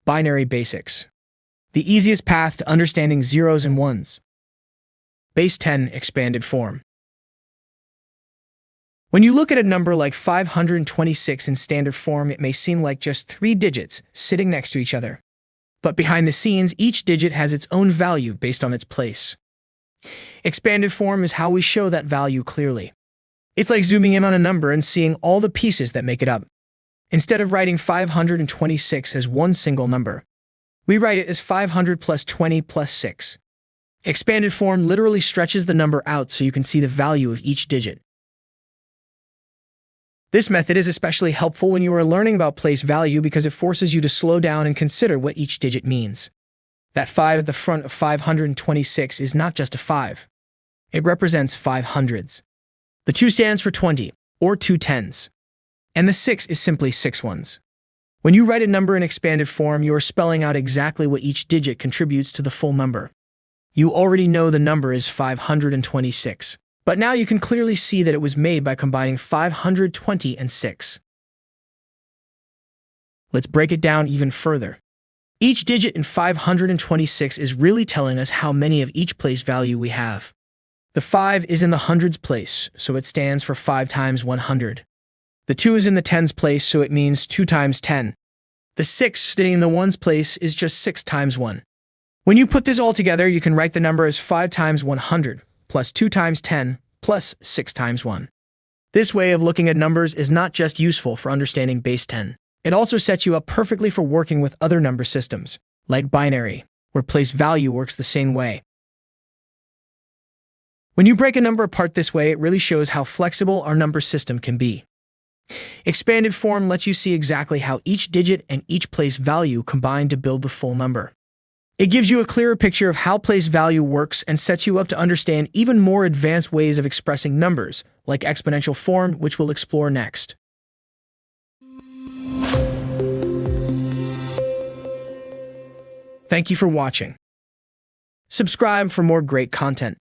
Binary basics. The easiest path to understanding zeros and ones. Base 10 expanded form. When you look at a number like 526 in standard form, it may seem like just 3 digits sitting next to each other. But behind the scenes, each digit has its own value based on its place. Expanded form is how we show that value clearly. It's like zooming in on a number and seeing all the pieces that make it up. Instead of writing 526 as one single number, we write it as 500 plus 20 plus 6. Expanded form literally stretches the number out so you can see the value of each digit. This method is especially helpful when you are learning about place value because it forces you to slow down and consider what each digit means. That 5 at the front of 526 is not just a 5. It represents 5 hundreds. The 2 stands for 20, or 2 tens. And the 6 is simply 6 ones. When you write a number in expanded form, you are spelling out exactly what each digit contributes to the full number. You already know the number is 526. But now you can clearly see that it was made by combining 520 and 6. Let's break it down even further. Each digit in 526 is really telling us how many of each place value we have. The 5 is in the hundreds place, so it stands for 5 times 100. The 2 is in the tens place, so it means 2 times 10. The 6 sitting in the ones place is just 6 times 1. When you put this all together, you can write the number as 5 times 100. Plus 2 times 10, plus 6 times 1. This way of looking at numbers is not just useful for understanding base 10. It also sets you up perfectly for working with other number systems, like binary, where place value works the same way. When you break a number apart this way, it really shows how flexible our number system can be. Expanded form lets you see exactly how each digit and each place value combine to build the full number. It gives you a clearer picture of how place value works and sets you up to understand even more advanced ways of expressing numbers, like exponential form, which we'll explore next. Thank you for watching. Subscribe for more great content.